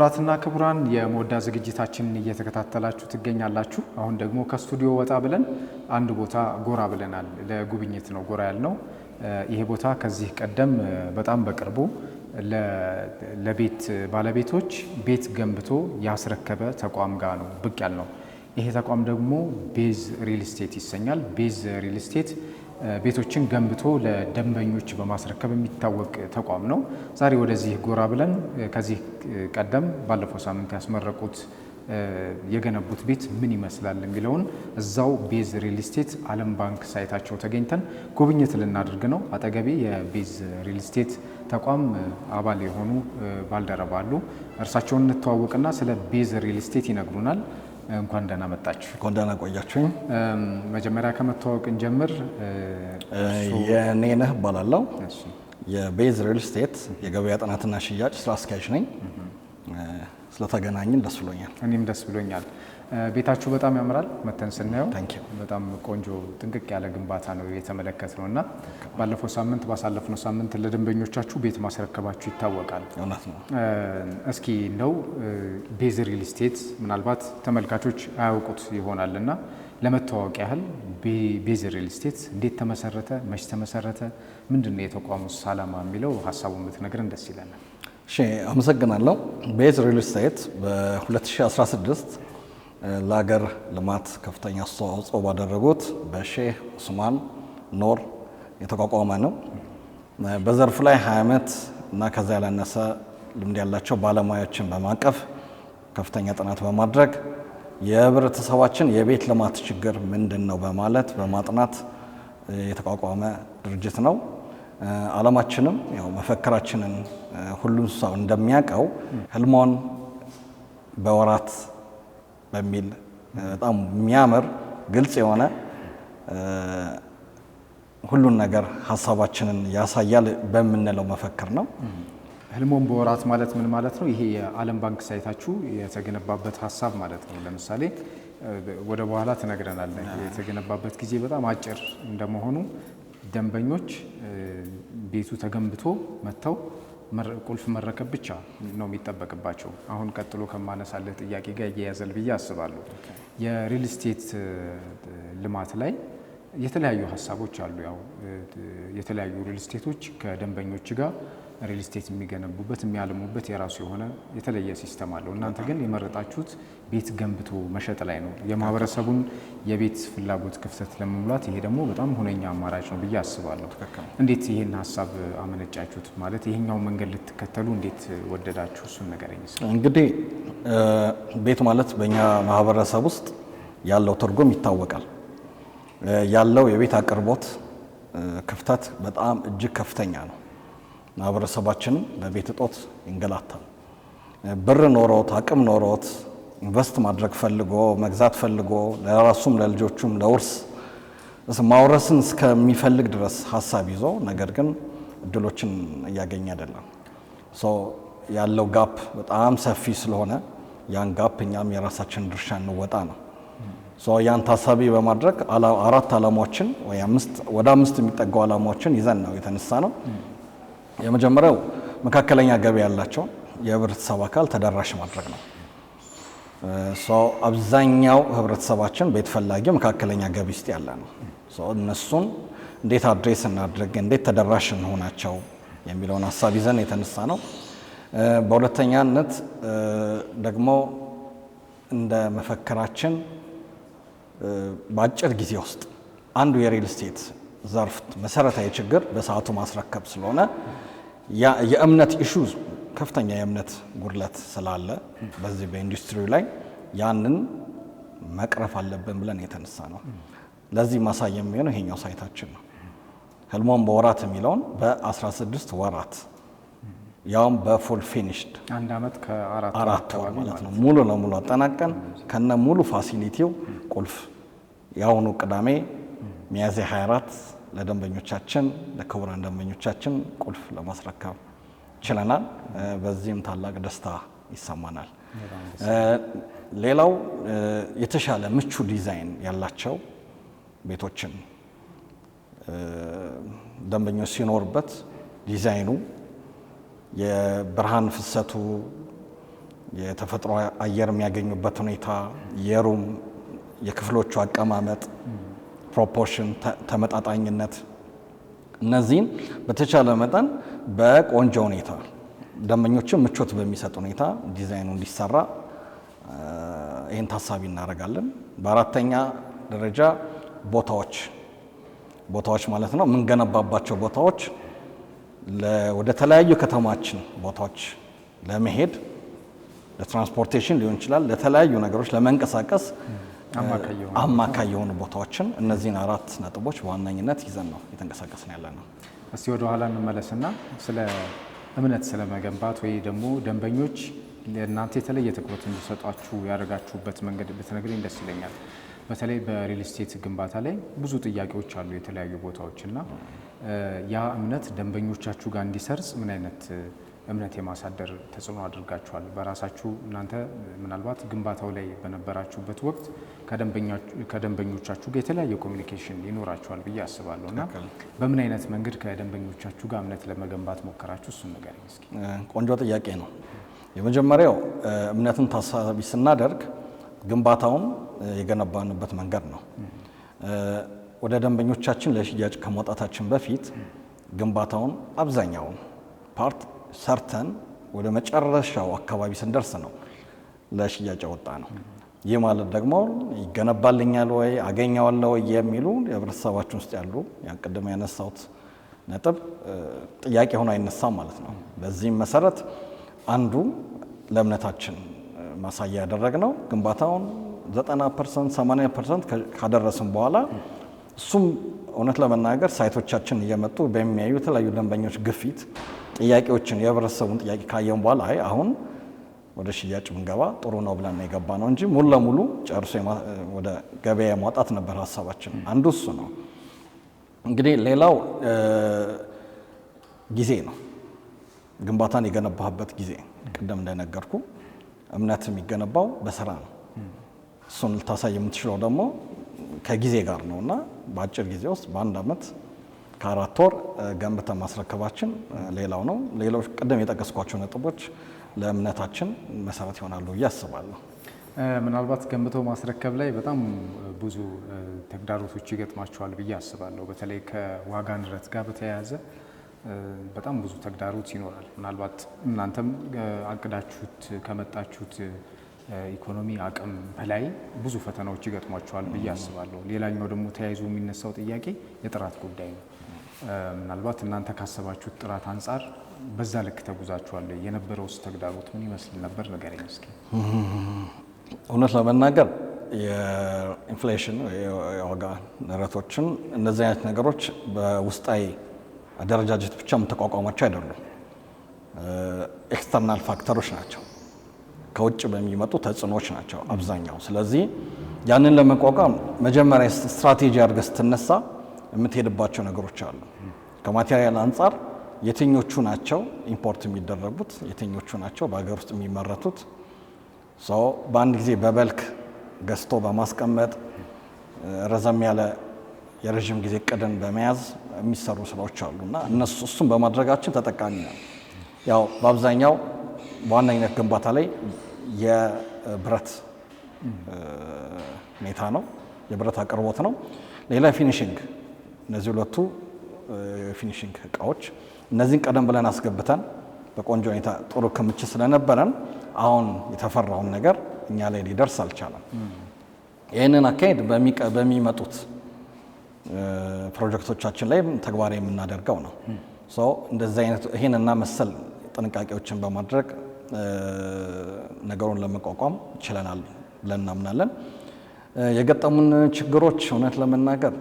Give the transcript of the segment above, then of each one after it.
ክቡራትና ክቡራን የሞዳ ዝግጅታችንን እየተከታተላችሁ ትገኛላችሁ። አሁን ደግሞ ከስቱዲዮ ወጣ ብለን አንድ ቦታ ጎራ ብለናል። ለጉብኝት ነው ጎራ ያልነው። ይሄ ቦታ ከዚህ ቀደም በጣም በቅርቡ ለቤት ባለቤቶች ቤት ገንብቶ ያስረከበ ተቋም ጋር ነው ብቅ ያልነው። ይሄ ተቋም ደግሞ ቤዝ ሪል ስቴት ይሰኛል። ቤዝ ሪል ስቴት ቤቶችን ገንብቶ ለደንበኞች በማስረከብ የሚታወቅ ተቋም ነው። ዛሬ ወደዚህ ጎራ ብለን ከዚህ ቀደም ባለፈው ሳምንት ያስመረቁት የገነቡት ቤት ምን ይመስላል የሚለውን እዛው ቤዝ ሪል ስቴት ዓለም ባንክ ሳይታቸው ተገኝተን ጉብኝት ልናደርግ ነው። አጠገቤ የቤዝ ሪል ስቴት ተቋም አባል የሆኑ ባልደረባ አሉ። እርሳቸውን እንተዋወቅና ስለ ቤዝ ሪል ስቴት ይነግሩናል። እንኳን ደህና መጣችሁ። እንኳን ደህና ቆያችሁኝ። መጀመሪያ ከመተዋወቅ እንጀምር። የኔነህ እባላለሁ። የቤዝ ሪል ስቴት የገበያ ጥናትና ሽያጭ ስራ አስኪያጅ ነኝ። ስለተገናኘን ደስ ብሎኛል። እኔም ደስ ብሎኛል። ቤታችሁ በጣም ያምራል። መተን ስናየው በጣም ቆንጆ ጥንቅቅ ያለ ግንባታ ነው የተመለከትነው እና ባለፈው ሳምንት ባሳለፍነው ሳምንት ለደንበኞቻችሁ ቤት ማስረከባችሁ ይታወቃል። እውነት ነው። እስኪ እንደው ቤዝ ሪል ስቴት ምናልባት ተመልካቾች አያውቁት ይሆናልና ለመተዋወቅ ያህል ቤዝ ሪል ስቴት እንዴት ተመሰረተ? መች ተመሰረተ? ምንድን ነው የተቋሙስ ዓላማ የሚለው ሀሳቡን ብትነግረን ደስ ይለናል። እሺ፣ አመሰግናለሁ። ቤዝ ሪል ስቴት በ2016 ለሀገር ልማት ከፍተኛ አስተዋጽኦ ባደረጉት በሼህ ኡስማን ኖር የተቋቋመ ነው። በዘርፉ ላይ 20 ዓመት እና ከዛ ያላነሰ ልምድ ያላቸው ባለሙያዎችን በማቀፍ ከፍተኛ ጥናት በማድረግ የህብረተሰባችን የቤት ልማት ችግር ምንድን ነው በማለት በማጥናት የተቋቋመ ድርጅት ነው። ዓላማችንም ያው መፈክራችንን ሁሉም ሰው እንደሚያውቀው ህልሞን በወራት በሚል በጣም የሚያምር ግልጽ የሆነ ሁሉን ነገር ሀሳባችንን ያሳያል በምንለው መፈክር ነው። ህልሞን በወራት ማለት ምን ማለት ነው? ይሄ የዓለም ባንክ ሳይታችሁ የተገነባበት ሀሳብ ማለት ነው። ለምሳሌ ወደ በኋላ ትነግረናለህ። የተገነባበት ጊዜ በጣም አጭር እንደመሆኑ ደንበኞች ቤቱ ተገንብቶ መጥተው ቁልፍ መረከብ ብቻ ነው የሚጠበቅባቸው። አሁን ቀጥሎ ከማነሳለህ ጥያቄ ጋር እያያዘል ብዬ አስባለሁ። የሪል ስቴት ልማት ላይ የተለያዩ ሀሳቦች አሉ። ያው የተለያዩ ሪል ስቴቶች ከደንበኞች ጋር ሪል ስቴት የሚገነቡበት የሚያልሙበት የራሱ የሆነ የተለየ ሲስተም አለው። እናንተ ግን የመረጣችሁት ቤት ገንብቶ መሸጥ ላይ ነው፣ የማህበረሰቡን የቤት ፍላጎት ክፍተት ለመሙላት። ይሄ ደግሞ በጣም ሁነኛ አማራጭ ነው ብዬ አስባለሁ። እንዴት ይሄን ሀሳብ አመነጫችሁት? ማለት ይሄኛው መንገድ ልትከተሉ እንዴት ወደዳችሁ? እሱን ንገረኝ። እንግዲህ ቤት ማለት በእኛ ማህበረሰብ ውስጥ ያለው ትርጉም ይታወቃል። ያለው የቤት አቅርቦት ክፍተት በጣም እጅግ ከፍተኛ ነው። ማህበረሰባችን በቤት እጦት ይንገላታል። ብር ኖሮት አቅም ኖሮት ኢንቨስት ማድረግ ፈልጎ መግዛት ፈልጎ ለራሱም ለልጆቹም ለውርስ ማውረስን እስከሚፈልግ ድረስ ሀሳብ ይዞ ነገር ግን እድሎችን እያገኘ አይደለም። ያለው ጋፕ በጣም ሰፊ ስለሆነ ያን ጋፕ እኛም የራሳችን ድርሻ እንወጣ ነው። ያን ታሳቢ በማድረግ 4 ዓላማዎችን ወይ ወደ 5 የሚጠጉ ዓላማዎችን ይዘን ነው የተነሳ ነው። የመጀመሪያው መካከለኛ ገቢ ያላቸው የህብረተሰብ አካል ተደራሽ ማድረግ ነው። አብዛኛው ህብረተሰባችን ቤት ፈላጊ መካከለኛ ገቢ ውስጥ ያለ ነው። እነሱን እንዴት አድሬስ እናድርግ፣ እንዴት ተደራሽ እንሆናቸው የሚለውን ሀሳብ ይዘን የተነሳ ነው። በሁለተኛነት ደግሞ እንደ መፈክራችን በአጭር ጊዜ ውስጥ አንዱ የሪል ስቴት ዘርፍ መሰረታዊ ችግር በሰዓቱ ማስረከብ ስለሆነ የእምነት ኢሹ ከፍተኛ የእምነት ጉድለት ስላለ በዚህ በኢንዱስትሪው ላይ ያንን መቅረፍ አለብን ብለን የተነሳ ነው። ለዚህ ማሳያ የሚሆነው ይሄኛው ሳይታችን ነው። ህልሞን በወራት የሚለውን በ16 ወራት ያውም በፉል ፊኒሽድ 1 ዓመት ከ4 ወር ማለት ነው ሙሉ ለሙሉ አጠናቀን ከነ ሙሉ ፋሲሊቲው ቁልፍ ያሁኑ ቅዳሜ ሚያዝያ 24 ለደንበኞቻችን ለክቡራን ደንበኞቻችን ቁልፍ ለማስረከብ ችለናል። በዚህም ታላቅ ደስታ ይሰማናል። ሌላው የተሻለ ምቹ ዲዛይን ያላቸው ቤቶችን ደንበኞች ሲኖርበት ዲዛይኑ የብርሃን ፍሰቱ የተፈጥሮ አየር የሚያገኙበት ሁኔታ፣ የሩም የክፍሎቹ አቀማመጥ፣ ፕሮፖርሽን፣ ተመጣጣኝነት እነዚህን በተቻለ መጠን በቆንጆ ሁኔታ ደንበኞችን ምቾት በሚሰጥ ሁኔታ ዲዛይኑ እንዲሰራ ይህን ታሳቢ እናደርጋለን። በአራተኛ ደረጃ ቦታዎች ማለት ነው። የምንገነባባቸው ቦታዎች ወደ ተለያዩ ከተማችን ቦታዎች ለመሄድ ለትራንስፖርቴሽን ሊሆን ይችላል፣ ለተለያዩ ነገሮች ለመንቀሳቀስ አማካይ የሆኑ ቦታዎችን እነዚህን 4 ነጥቦች በዋነኝነት ይዘን ነው የተንቀሳቀስን ያለ ነው። እስቲ ወደ ኋላ እንመለስና ስለ እምነት ስለመገንባት ወይ ደግሞ ደንበኞች ለእናንተ የተለየ ትኩረት እንዲሰጧችሁ ያደረጋችሁበት መንገድ ብትነግረኝ ደስ ይለኛል። በተለይ በሪል ስቴት ግንባታ ላይ ብዙ ጥያቄዎች አሉ የተለያዩ ቦታዎች እና ያ እምነት ደንበኞቻችሁ ጋር እንዲሰርጽ ምን አይነት እምነት የማሳደር ተጽዕኖ አድርጋችኋል? በራሳችሁ እናንተ ምናልባት ግንባታው ላይ በነበራችሁበት ወቅት ከደንበኞቻችሁ ጋር የተለያየ ኮሚኒኬሽን ይኖራችኋል ብዬ አስባለሁ እና በምን አይነት መንገድ ከደንበኞቻችሁ ጋር እምነት ለመገንባት ሞከራችሁ? እሱን ንገረኝ እስኪ። ቆንጆ ጥያቄ ነው። የመጀመሪያው እምነትን ታሳቢ ስናደርግ ግንባታውን የገነባንበት መንገድ ነው። ወደ ደንበኞቻችን ለሽያጭ ከመውጣታችን በፊት ግንባታውን አብዛኛውን ፓርት ሰርተን ወደ መጨረሻው አካባቢ ስንደርስ ነው ለሽያጭ ወጣ ነው። ይህ ማለት ደግሞ ይገነባልኛል ወይ አገኘዋለሁ ወይ የሚሉ የህብረተሰባችን ውስጥ ያሉ ቅድም ያነሳሁት ነጥብ ጥያቄ ሆኖ አይነሳም ማለት ነው። በዚህም መሰረት አንዱ ለእምነታችን ማሳያ ያደረግነው ግንባታውን 90% 80% ካደረስን በኋላ እሱም እውነት ለመናገር ሳይቶቻችን እየመጡ በሚያዩ የተለያዩ ደንበኞች ግፊት ጥያቄዎችን የህብረተሰቡን ጥያቄ ካየን በኋላ አሁን ወደ ሽያጭ ብንገባ ጥሩ ነው ብለን የገባ ነው እንጂ ሙሉ ለሙሉ ጨርሶ ወደ ገበያ ማውጣት ነበር ሀሳባችን። አንዱ እሱ ነው። እንግዲህ ሌላው ጊዜ ነው። ግንባታን የገነባህበት ጊዜ ቅድም እንደነገርኩ እምነት የሚገነባው በስራ ነው። እሱን ልታሳይ የምትችለው ደግሞ ከጊዜ ጋር ነው እና በአጭር ጊዜ ውስጥ በአንድ ዓመት ከ4 ወር ገንብተን ማስረከባችን ሌላው ነው። ሌሎች ቅድም የጠቀስኳቸው ነጥቦች ለእምነታችን መሰረት ይሆናሉ ብዬ አስባለሁ። ምናልባት ገንብተው ማስረከብ ላይ በጣም ብዙ ተግዳሮቶች ይገጥማቸዋል ብዬ አስባለሁ። በተለይ ከዋጋ ንረት ጋር በተያያዘ በጣም ብዙ ተግዳሮት ይኖራል። ምናልባት እናንተም አቅዳችሁት ከመጣችሁት ኢኮኖሚ አቅም በላይ ብዙ ፈተናዎች ይገጥሟቸዋል ብዬ አስባለሁ። ሌላኛው ደግሞ ተያይዞ የሚነሳው ጥያቄ የጥራት ጉዳይ ነው። ምናልባት እናንተ ካሰባችሁት ጥራት አንጻር በዛ ልክ ተጉዛችኋል? የነበረውስ ተግዳሮት ምን ይመስል ነበር? ንገረኝ እስኪ። እውነት ለመናገር የኢንፍሌሽን የዋጋ ንረቶችን እነዚህ አይነት ነገሮች በውስጣዊ አደረጃጀት ብቻ የምተቋቋሟቸው አይደሉም። ኤክስተርናል ፋክተሮች ናቸው፣ ከውጭ በሚመጡ ተጽዕኖዎች ናቸው አብዛኛው። ስለዚህ ያንን ለመቋቋም መጀመሪያ ስትራቴጂ አድርገህ ስትነሳ የምትሄድባቸው ነገሮች አሉ። ከማቴሪያል አንጻር የትኞቹ ናቸው ኢምፖርት የሚደረጉት፣ የትኞቹ ናቸው በሀገር ውስጥ የሚመረቱት። በአንድ ጊዜ በበልክ ገዝቶ በማስቀመጥ ረዘም ያለ የረዥም ጊዜ እቅድን በመያዝ የሚሰሩ ስራዎች አሉ እና እሱም በማድረጋችን ተጠቃሚ ነው። ያው በአብዛኛው በዋነኝነት ግንባታ ላይ የብረት ሁኔታ ነው፣ የብረት አቅርቦት ነው። ሌላ ፊኒሽንግ፣ እነዚህ ሁለቱ ፊኒሽንግ እቃዎች እነዚህን ቀደም ብለን አስገብተን በቆንጆ ሁኔታ ጥሩ ክምችት ስለነበረን አሁን የተፈራውን ነገር እኛ ላይ ሊደርስ አልቻለም። ይህንን አካሄድ በሚመጡት ፕሮጀክቶቻችን ላይ ተግባራዊ የምናደርገው ነው። እንደዚህ አይነት ይህንና መሰል ጥንቃቄዎችን በማድረግ ነገሩን ለመቋቋም ችለናል ብለን እናምናለን። የገጠሙን ችግሮች እውነት ለመናገር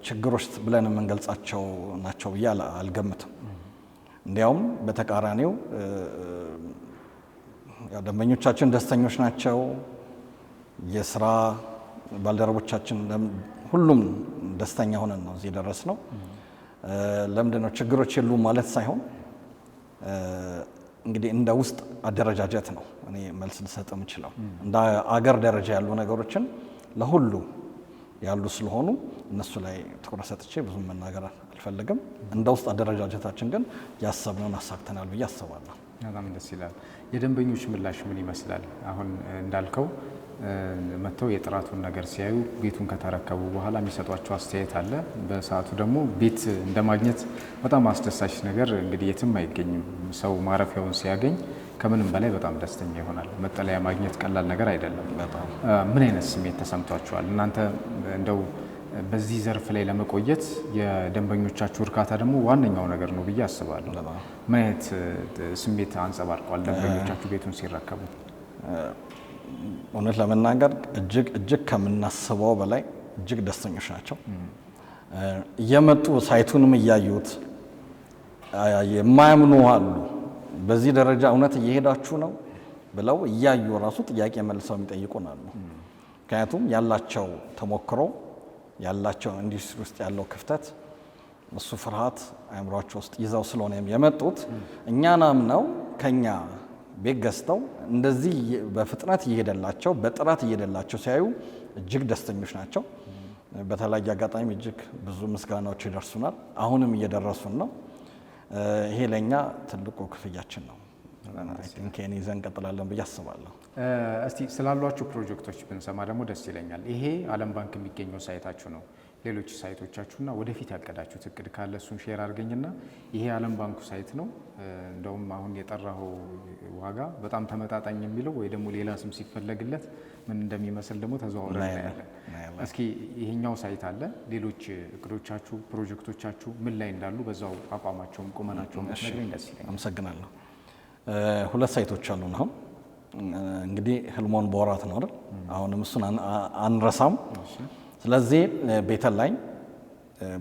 ችግሮች ብለን የምንገልጻቸው ናቸው ብዬ አልገምትም። እንዲያውም በተቃራኒው ደንበኞቻችን ደስተኞች ናቸው። የስራ ባልደረቦቻችን ሁሉም ደስተኛ ሆነን ነው እዚህ ደረስ ነው። ለምንድን ነው ችግሮች የሉም ማለት ሳይሆን እንግዲህ እንደ ውስጥ አደረጃጀት ነው እኔ መልስ ልሰጥ የምችለው። እንደ አገር ደረጃ ያሉ ነገሮችን ለሁሉ ያሉ ስለሆኑ እነሱ ላይ ትኩረት ሰጥቼ ብዙም መናገር አልፈልግም። እንደ ውስጥ አደረጃጀታችን ግን ያሰብነውን አሳክተናል ብዬ አስባለሁ። በጣም ደስ ይላል። የደንበኞች ምላሽ ምን ይመስላል? አሁን እንዳልከው መጥተው የጥራቱን ነገር ሲያዩ ቤቱን ከተረከቡ በኋላ የሚሰጧቸው አስተያየት አለ። በሰዓቱ ደግሞ ቤት እንደማግኘት በጣም አስደሳች ነገር እንግዲህ የትም አይገኝም። ሰው ማረፊያውን ሲያገኝ ከምንም በላይ በጣም ደስተኛ ይሆናል። መጠለያ ማግኘት ቀላል ነገር አይደለም። ምን አይነት ስሜት ተሰምቷቸዋል? እናንተ እንደው በዚህ ዘርፍ ላይ ለመቆየት የደንበኞቻችሁ እርካታ ደግሞ ዋነኛው ነገር ነው ብዬ አስባለሁ። ምን አይነት ስሜት አንጸባርቀዋል ደንበኞቻችሁ ቤቱን ሲረከቡ? እውነት ለመናገር እጅግ ከምናስበው በላይ እጅግ ደስተኞች ናቸው። እየመጡ ሳይቱንም እያዩት የማያምኑ አሉ። በዚህ ደረጃ እውነት እየሄዳችሁ ነው ብለው እያዩ ራሱ ጥያቄ መልሰው የሚጠይቁን አሉ። ምክንያቱም ያላቸው ተሞክሮ ያላቸው ኢንዱስትሪ ውስጥ ያለው ክፍተት እሱ ፍርሃት አእምሯቸው ውስጥ ይዘው ስለሆነ የመጡት እኛን አምነው ከኛ ቤት ገዝተው እንደዚህ በፍጥነት እየሄደላቸው በጥራት እየሄደላቸው ሲያዩ እጅግ ደስተኞች ናቸው። በተለያየ አጋጣሚ እጅግ ብዙ ምስጋናዎች ይደርሱናል። አሁንም እየደረሱን ነው። ይሄ ለኛ ትልቁ ክፍያችን ነው። ቲንኬን ይዘን እንቀጥላለን ብዬ አስባለሁ። እስቲ ስላሏችሁ ፕሮጀክቶች ብንሰማ ደግሞ ደስ ይለኛል። ይሄ ዓለም ባንክ የሚገኘው ሳይታችሁ ነው። ሌሎች ሳይቶቻችሁና ወደፊት ያቀዳችሁት እቅድ ካለ እሱን ሼር አድርገኝና። ይሄ ዓለም ባንኩ ሳይት ነው። እንደውም አሁን የጠራኸው ዋጋ በጣም ተመጣጣኝ የሚለው ወይ ደግሞ ሌላ ስም ሲፈለግለት ምን እንደሚመስል ደግሞ ተዘዋውረን እናያለን። እስኪ ይሄኛው ሳይት አለ። ሌሎች እቅዶቻችሁ ፕሮጀክቶቻችሁ ምን ላይ እንዳሉ በዛው አቋማቸውም ቁመናቸውም ነግረኝ ደስ ይለኛል። አመሰግናለሁ። ሁለት ሳይቶች አሉን። አሁን እንግዲህ ህልሞን በወራት ነው አይደል? አሁንም እሱን አንረሳም። ስለዚህ ቤተል ላይ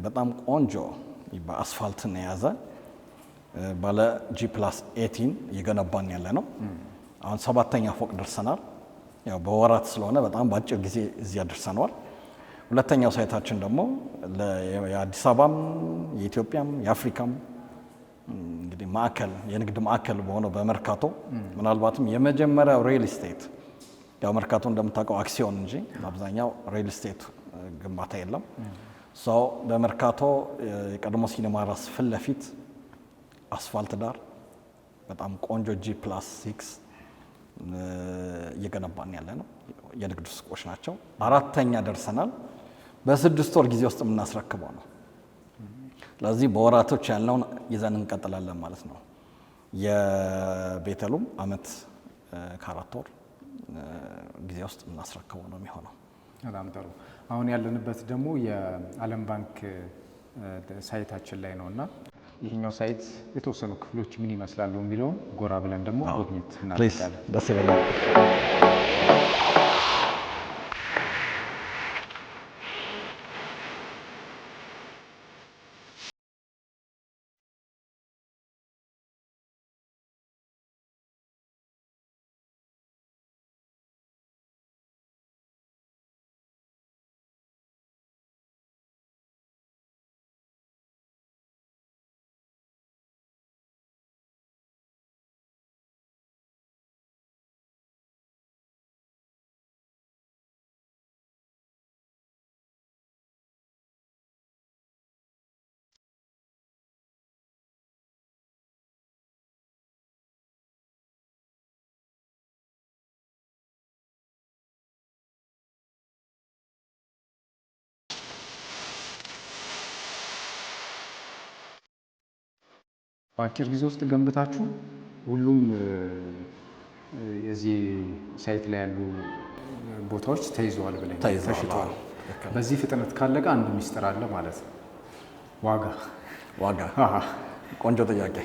በጣም ቆንጆ በአስፋልትን የያዘ ባለ G+18 እየገነባን ያለ ነው። አሁን 7ኛ ፎቅ ደርሰናል። ያው በወራት ስለሆነ በጣም በአጭር ጊዜ እዚያ ደርሰናል። ሁለተኛው ሳይታችን ደግሞ የአዲስ አበባም የኢትዮጵያም የአፍሪካም እንግዲህ ማዕከል የንግድ ማዕከል በሆነው በመርካቶ ምናልባትም የመጀመሪያው ሪል ስቴት ያው መርካቶ እንደምታውቀው አክሲዮን እንጂ አብዛኛው ሪል ስቴት ግንባታ የለም። ሰው በመርካቶ የቀድሞ ሲኒማ ራስ ፊት ለፊት አስፋልት ዳር በጣም ቆንጆ G+6 እየገነባን ያለ ነው። የንግድ ሱቆች ናቸው። 4ኛ ደርሰናል። በ6 ወር ጊዜ ውስጥ የምናስረክበው ነው። ስለዚህ በወራቶች ያለውን ይዘን እንቀጥላለን ማለት ነው። የቤተሉም ዓመት ከ4 ወር ጊዜ ውስጥ የምናስረክበው ነው የሚሆነው። በጣም ጥሩ። አሁን ያለንበት ደግሞ የዓለም ባንክ ሳይታችን ላይ ነው እና ይህኛው ሳይት የተወሰኑ ክፍሎች ምን ይመስላሉ የሚለውን ጎራ ብለን ደግሞ ጎብኝት እናደርጋለን። ደስ ይለኛል። በአጭር ጊዜ ውስጥ ገንብታችሁ ሁሉም የዚህ ሳይት ላይ ያሉ ቦታዎች ተይዘዋል ብለኝ ተሽጠዋል። በዚህ ፍጥነት ካለቀ አንድ ሚስጥር አለ ማለት ነው። ዋጋ ቆንጆ ጥያቄ።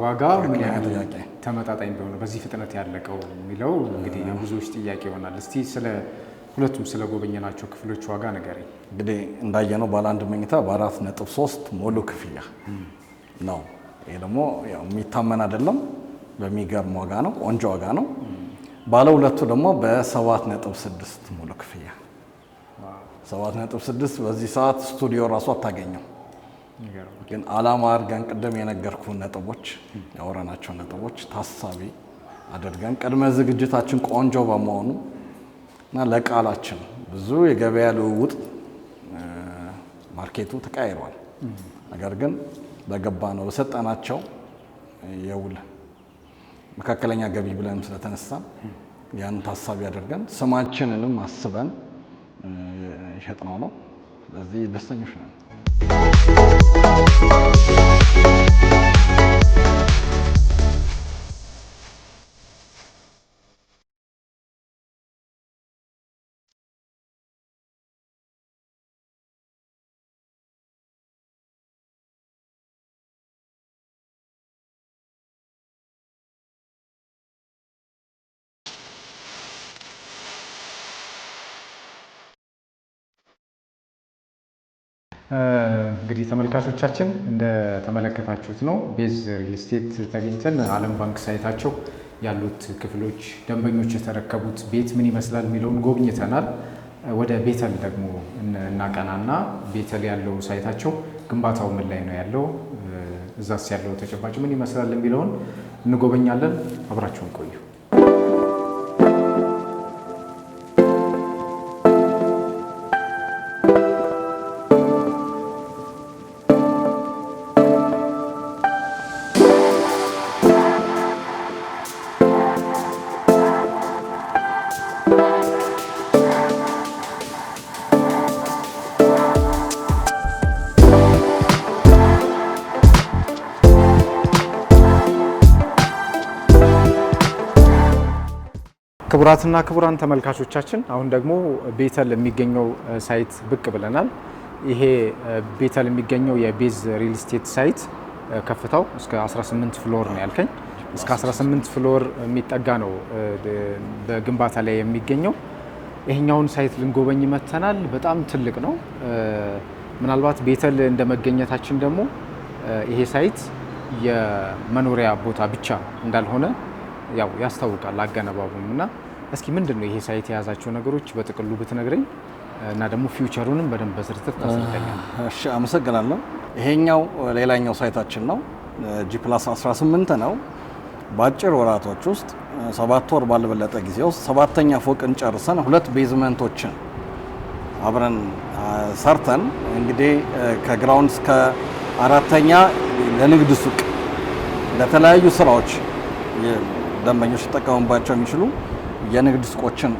ዋጋ ምን ያህል ተመጣጣኝ ቢሆን በዚህ ፍጥነት ያለቀው የሚለው እንግዲህ የብዙዎች ጥያቄ ይሆናል። እስቲ ስለ ሁለቱም ስለ ጎበኘናቸው ክፍሎች ዋጋ ንገረኝ። እንግዲህ እንዳየነው ባለ አንድ መኝታ በ4.3 ሙሉ ክፍያ ነው። ይሄ ደግሞ ያው የሚታመን አይደለም፣ በሚገርም ዋጋ ነው፣ ቆንጆ ዋጋ ነው። ባለ ሁለቱ ደግሞ በ7.6 ሙሉ ክፍያ 7.6 በዚህ ሰዓት ስቱዲዮ ራሱ አታገኘው። ግን አላማ አድርገን ቅድም የነገርኩ ነጥቦች ያወራናቸው ነጥቦች ታሳቢ አድርገን ቅድመ ዝግጅታችን ቆንጆ በመሆኑ እና ለቃላችን ብዙ የገበያ ልውውጥ ማርኬቱ ተቀያይሯል። ነገር ግን በገባ ነው በሰጠናቸው የውል መካከለኛ ገቢ ብለን ስለተነሳ ያን ታሳቢ አድርገን ስማችንንም አስበን የሸጥነው ነው። ስለዚህ ደስተኞች ነን። እንግዲህ ተመልካቾቻችን እንደተመለከታችሁት ነው ቤዝ ሪል ስቴት ተገኝተን ዓለም ባንክ ሳይታቸው ያሉት ክፍሎች ደንበኞች የተረከቡት ቤት ምን ይመስላል የሚለውን ጎብኝተናል። ወደ ቤተል ደግሞ እናቀናና ቤተል ያለው ሳይታቸው ግንባታው ምን ላይ ነው ያለው፣ እዛስ ያለው ተጨባጭ ምን ይመስላል የሚለውን እንጎበኛለን። አብራችሁን ቆዩ። ክቡራትና ክቡራን ተመልካቾቻችን አሁን ደግሞ ቤተል የሚገኘው ሳይት ብቅ ብለናል። ይሄ ቤተል የሚገኘው የቤዝ ሪል ስቴት ሳይት ከፍታው እስከ 18 ፍሎር ነው ያልከኝ። እስከ 18 ፍሎር የሚጠጋ ነው በግንባታ ላይ የሚገኘው። ይሄኛውን ሳይት ልንጎበኝ መተናል። በጣም ትልቅ ነው። ምናልባት ቤተል እንደመገኘታችን ደግሞ ይሄ ሳይት የመኖሪያ ቦታ ብቻ እንዳልሆነ ያው ያስታውቃል አገነባቡም። እና እስኪ ምንድን ነው ይሄ ሳይት የያዛቸው ነገሮች በጥቅሉ ብትነግረኝ እና ደግሞ ፊውቸሩንም በደንብ በዝርዝር ታስረዳኛለህ። እሺ፣ አመሰግናለሁ። ይሄኛው ሌላኛው ሳይታችን ነው። G+18 ነው። በአጭር ወራቶች ውስጥ 7 ወር ባልበለጠ ጊዜ ውስጥ 7ኛ ፎቅን ጨርሰን 2 ቤዝመንቶችን አብረን ሰርተን እንግዲህ ከግራውንድ እስከ 4ኛ ለንግድ ሱቅ ለተለያዩ ስራዎች ደንበኞች ተጠቀሙባቸው የሚችሉ የንግድ ሱቆችን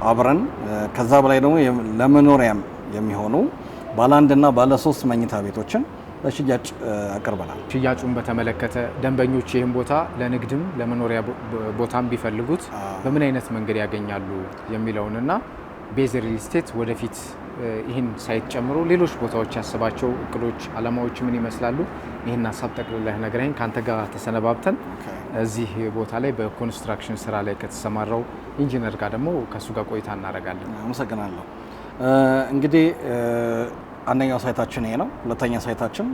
አብረን ከዛ በላይ ደግሞ ለመኖሪያም የሚሆኑ ባለ 1 እና ባለ 3 መኝታ ቤቶችን ለሽያጭ አቅርበናል። ሽያጩን በተመለከተ ደንበኞች ይህን ቦታ ለንግድም ለመኖሪያ ቦታም ቢፈልጉት በምን አይነት መንገድ ያገኛሉ የሚለውንና ቤዝ ሪል ስቴት ወደፊት ይህን ሳይት ጨምሮ ሌሎች ቦታዎች ያስባቸው እቅዶች፣ አላማዎች ምን ይመስላሉ? ይህን ሀሳብ ጠቅልለህ ነግረኸኝ ከአንተ ጋር ተሰነባብተን እዚህ ቦታ ላይ በኮንስትራክሽን ስራ ላይ ከተሰማራው ኢንጂነር ጋር ደግሞ ከእሱ ጋር ቆይታ እናደርጋለን። አመሰግናለሁ። እንግዲህ አንደኛው ሳይታችን ይሄ ነው። ሁለተኛ ሳይታችን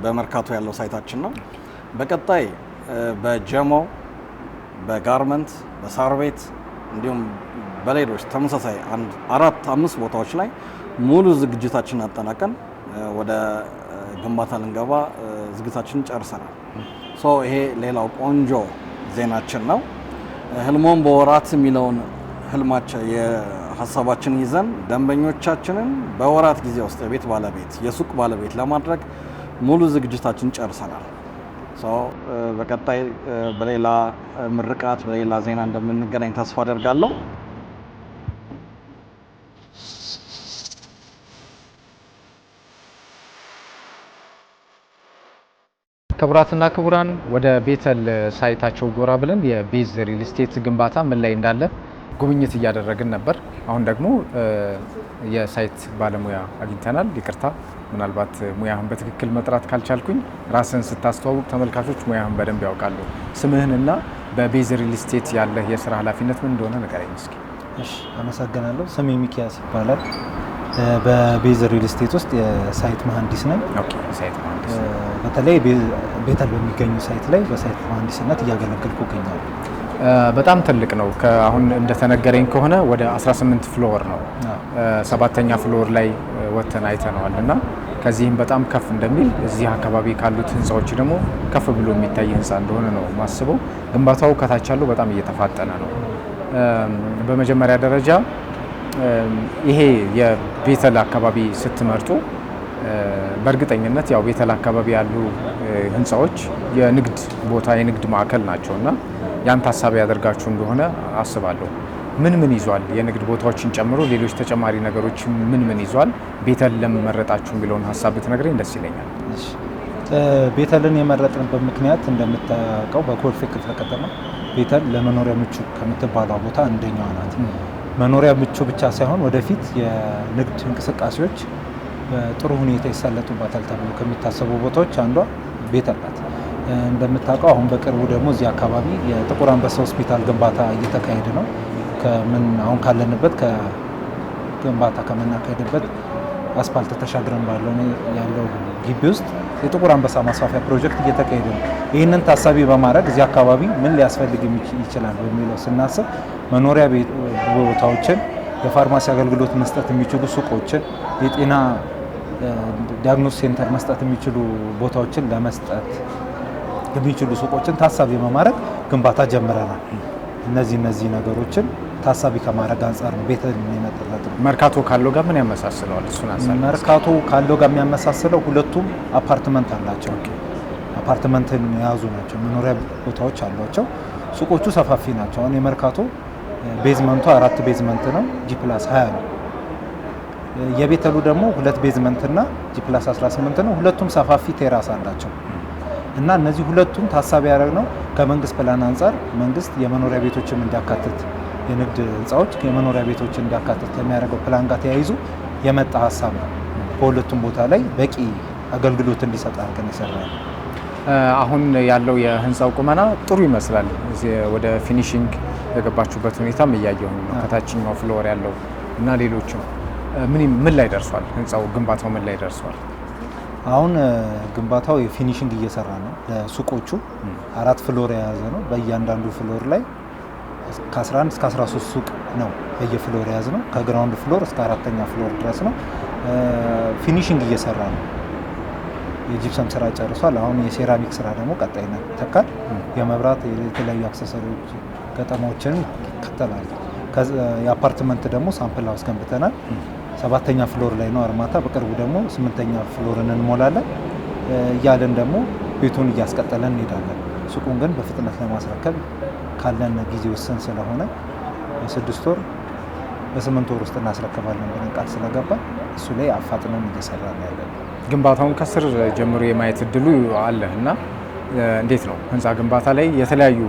በመርካቶ ያለው ሳይታችን ነው። በቀጣይ በጀሞ፣ በጋርመንት፣ በሳር ቤት እንዲሁም በሌሎች ተመሳሳይ 4-5 ቦታዎች ላይ ሙሉ ዝግጅታችንን አጠናቀን ወደ ግንባታ ልንገባ ዝግጅታችንን ጨርሰናል። ይሄ ሌላው ቆንጆ ዜናችን ነው። ህልሞን በወራት የሚለውን ህልማችን የሀሳባችን ይዘን ደንበኞቻችንን በወራት ጊዜ ውስጥ የቤት ባለቤት የሱቅ ባለቤት ለማድረግ ሙሉ ዝግጅታችን ጨርሰናል። በቀጣይ በሌላ ምርቃት በሌላ ዜና እንደምንገናኝ ተስፋ አደርጋለሁ። ክቡራትና ክቡራን ወደ ቤተል ሳይታቸው ጎራ ብለን የቤዝ ሪል ስቴት ግንባታ ምን ላይ እንዳለ ጉብኝት እያደረግን ነበር። አሁን ደግሞ የሳይት ባለሙያ አግኝተናል። ይቅርታ ምናልባት ሙያህን በትክክል መጥራት ካልቻልኩኝ ራስን ስታስተዋውቅ ተመልካቾች ሙያህን በደንብ ያውቃሉ። ስምህንና በቤዝ ሪል ስቴት ያለህ የስራ ኃላፊነት ምን እንደሆነ ንገረኝ እስኪ። እሺ፣ አመሰግናለሁ። ስሜ ሚኪያስ ይባላል። በቤዝ ሪል ስቴት ውስጥ የሳይት መሀንዲስ ነኝ። ኦኬ፣ ሳይት መሀንዲስ። በተለይ ቤተል በሚገኙ ሳይት ላይ በሳይት መሀንዲስነት እያገለገልኩ እገኛለሁ። በጣም ትልቅ ነው። አሁን እንደተነገረኝ ከሆነ ወደ 18 ፍሎር ነው። 7ኛ ፍሎር ላይ ወተን አይተነዋል እና ከዚህም በጣም ከፍ እንደሚል እዚህ አካባቢ ካሉት ህንፃዎች ደግሞ ከፍ ብሎ የሚታይ ህንፃ እንደሆነ ነው ማስበው። ግንባታው ከታች ያለው በጣም እየተፋጠነ ነው። በመጀመሪያ ደረጃ ይሄ የቤተል አካባቢ ስትመርጡ በእርግጠኝነት ያው ቤተል አካባቢ ያሉ ህንፃዎች የንግድ ቦታ የንግድ ማዕከል ናቸውና ያን ታሳቢ ያደርጋችሁ እንደሆነ አስባለሁ። ምን ይዟል? የንግድ ቦታዎችን ጨምሮ ሌሎች ተጨማሪ ነገሮች ምን ይዟል? ቤተል ለምን መረጣችሁ የሚለውን ሀሳብ ብትነግረኝ ደስ ይለኛል። ቤተልን የመረጥንበት ምክንያት እንደምታውቀው በኮልፌ ክፍለ ከተማ ቤተል ለመኖሪያ ምቹ ከምትባለው ቦታ አንደኛዋ ናት። መኖሪያ ምቹ ብቻ ሳይሆን ወደፊት የንግድ እንቅስቃሴዎች በጥሩ ሁኔታ ይሳለጡባታል ተብሎ ከሚታሰቡ ቦታዎች አንዷ ቤተል ናት። እንደምታውቀው አሁን በቅርቡ ደግሞ እዚህ አካባቢ የጥቁር አንበሳ ሆስፒታል ግንባታ እየተካሄደ ነው። አሁን ካለንበት ከግንባታ ከምናካሄድበት አስፓልት ተሻግረን ያለው ግቢ ውስጥ የጥቁር አንበሳ ማስፋፊያ ፕሮጀክት እየተካሄደ ነው። ይህንን ታሳቢ በማድረግ እዚህ አካባቢ ምን ሊያስፈልግ ይችላል በሚለው ስናስብ መኖሪያ ቦታዎችን፣ የፋርማሲ አገልግሎት መስጠት የሚችሉ ሱቆችን፣ የጤና ዲያግኖስ ሴንተር መስጠት የሚችሉ ቦታዎችን ለመስጠት የሚችሉ ሱቆችን ታሳቢ በማድረግ ግንባታ ጀምረናል። እነዚህ ነገሮችን ታሳቢ ከማድረግ አንጻር ነው ቤተል የሚመጣለት። መርካቶ ካለው ጋር ምን ያመሳስለዋል? እሱን አንሳር። መርካቶ ካለው ጋር የሚያመሳስለው ሁለቱም አፓርትመንት አላቸው። አፓርትመንትን የያዙ ናቸው። መኖሪያ ቦታዎች አሏቸው። ሱቆቹ ሰፋፊ ናቸው። አሁን የመርካቶ ቤዝመንቱ 4 ቤዝመንት ነው፣ G+20 ነው። የቤተሉ ደግሞ 2 ቤዝመንት እና G+18 ነው። ሁለቱም ሰፋፊ ቴራስ አላቸው እና እነዚህ ሁለቱም ታሳቢ ያደረግነው ከመንግስት ፕላን አንጻር መንግስት የመኖሪያ ቤቶችን እንዲያካትት የንግድ ህንፃዎች የመኖሪያ ቤቶችን እንዲያካትት ከሚያደርገው ፕላን ጋር ተያይዞ የመጣ ሀሳብ ነው። በሁለቱም ቦታ ላይ በቂ አገልግሎት እንዲሰጥ አድርገን ይሰራል። አሁን ያለው የህንፃው ቁመና ጥሩ ይመስላል። ወደ ፊኒሺንግ የገባችሁበት ሁኔታም እያየሁ ነው። ከታችኛው ፍሎር ያለው እና ሌሎችም ምን ላይ ደርሷል? ህንፃው ግንባታው ምን ላይ ደርሷል? አሁን ግንባታው የፊኒሺንግ እየሰራ ነው። ለሱቆቹ 4 ፍሎር የያዘ ነው። በእያንዳንዱ ፍሎር ላይ ከ11 እስከ 13 ሱቅ ነው በየፍሎር የያዝ ነው። ከግራውንድ ፍሎር እስከ 4ኛ ፍሎር ድረስ ነው። ፊኒሺንግ እየሰራ ነው። የጂፕሰም ስራ ጨርሷል። አሁን የሴራሚክ ስራ ደግሞ ቀጣይነት ይተካል። የመብራት የተለያዩ አክሰሰሪዎች ገጠማዎችን ይከተላል። የአፓርትመንት ደግሞ ሳምፕል ሃውስ ገንብተናል። 7ኛ ፍሎር ላይ ነው አርማታ። በቅርቡ ደግሞ 8ኛ ፍሎርን እንሞላለን እያለን ደግሞ ቤቱን እያስቀጠለን እንሄዳለን። ሱቁን ግን በፍጥነት ለማስረከብ ካለን ጊዜ ውስን ስለሆነ በ6 ወር በ8 ወር ውስጥ እናስረክባለን ብለን ቃል ስለገባ እሱ ላይ አፋጥነን እየሰራን ያለን። ግንባታውን ከስር ጀምሮ የማየት እድሉ አለ እና እንዴት ነው ህንፃ ግንባታ ላይ የተለያዩ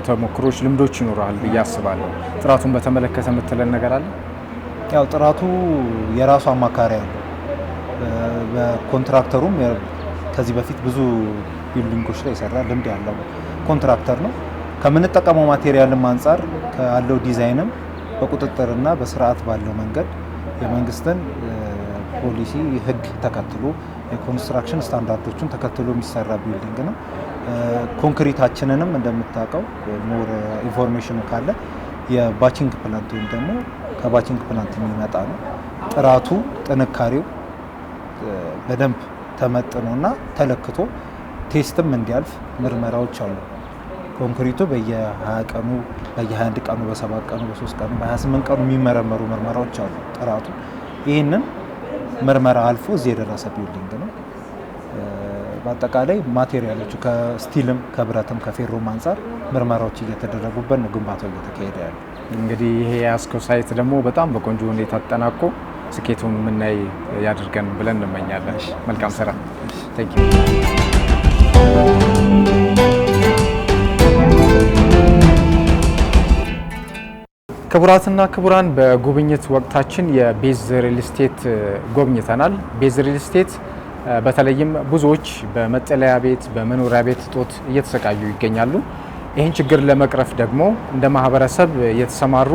ተሞክሮች፣ ልምዶች ይኖራል ብዬ አስባለሁ። ጥራቱን በተመለከተ የምትለን ነገር አለ? ያው ጥራቱ የራሱ አማካሪ አለ። በኮንትራክተሩም ከዚህ በፊት ብዙ ቢልዲንጎች ላይ የሰራ ልምድ ያለው ኮንትራክተር ነው። ከምንጠቀመው ማቴሪያልም አንጻር ካለው ዲዛይንም በቁጥጥርና በስርዓት ባለው መንገድ የመንግስትን ፖሊሲ ህግ ተከትሎ የኮንስትራክሽን ስታንዳርዶቹን ተከትሎ የሚሰራ ቢልዲንግ ነው። ኮንክሪታችንንም እንደምታውቀው ሞር ኢንፎርሜሽኑ ካለ የባቺንግ ፕላንት ወይም ደግሞ ከባቺንግ ፕላንት የሚመጣ ነው። ጥራቱ ጥንካሬው በደንብ ተመጥኖና ተለክቶ ቴስትም እንዲያልፍ ምርመራዎች አሉ። ኮንክሪቱ በየ20 ቀኑ በየ21 ቀኑ በ7 ቀኑ በ3 ቀኑ በ28 ቀኑ የሚመረመሩ ምርመራዎች አሉ። ጥራቱ ይህንን ምርመራ አልፎ እዚህ የደረሰ ቢልዲንግ ነው። በአጠቃላይ ማቴሪያሎቹ ከስቲልም ከብረትም ከፌሮም አንጻር ምርመራዎች እየተደረጉበት ነው ግንባታው እየተካሄደ ያለው። እንግዲህ ይሄ የያዝከው ሳይት ደግሞ በጣም በቆንጆ ሁኔታ ተጠናቆ ስኬቱን የምናይ ያድርገን ብለን እንመኛለን። መልካም ስራ። ቴንክ ዩ። ክቡራትና ክቡራን በጉብኝት ወቅታችን የቤዝ ሪል ስቴት ጎብኝተናል። ቤዝ ሪል ስቴት በተለይም ብዙዎች በመጠለያ ቤት በመኖሪያ ቤት እጦት እየተሰቃዩ ይገኛሉ። ይህን ችግር ለመቅረፍ ደግሞ እንደ ማህበረሰብ የተሰማሩ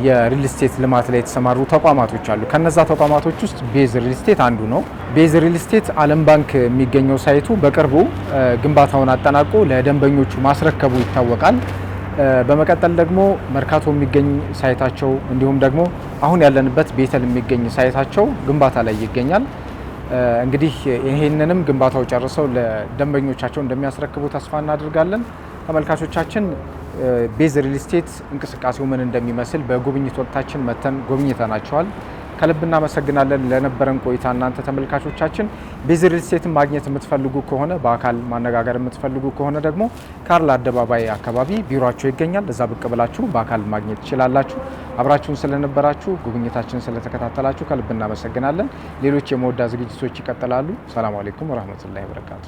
የሪል ስቴት ልማት ላይ የተሰማሩ ተቋማቶች አሉ። ከነዛ ተቋማቶች ውስጥ ቤዝ ሪል ስቴት አንዱ ነው። ቤዝ ሪል ስቴት ዓለም ባንክ የሚገኘው ሳይቱ በቅርቡ ግንባታውን አጠናቆ ለደንበኞቹ ማስረከቡ ይታወቃል። በመቀጠል ደግሞ መርካቶ የሚገኝ ሳይታቸው እንዲሁም ደግሞ አሁን ያለንበት ቤተል የሚገኝ ሳይታቸው ግንባታ ላይ ይገኛል። እንግዲህ ይሄንንም ግንባታው ጨርሰው ለደንበኞቻቸው እንደሚያስረክቡ ተስፋ እናደርጋለን። ተመልካቾቻችን ቤዝ ሪል ስቴት እንቅስቃሴው ምን እንደሚመስል በጉብኝት ወቅታችን መተን ጎብኝተናቸዋል። ከልብ እናመሰግናለን ለነበረን ቆይታ። እናንተ ተመልካቾቻችን ቤዝል ሪል ስቴትን ማግኘት የምትፈልጉ ከሆነ በአካል ማነጋገር የምትፈልጉ ከሆነ ደግሞ ካርል አደባባይ አካባቢ ቢሮአቸው ይገኛል። እዛ ብቅ ብላችሁ በአካል ማግኘት ትችላላችሁ። አብራችሁን ስለነበራችሁ ጉብኝታችንን ስለተከታተላችሁ ከልብ እናመሰግናለን። ሌሎች የመወዳ ዝግጅቶች ይቀጥላሉ። ሰላም አለይኩም ወራህመቱላሂ ወበረካቱ።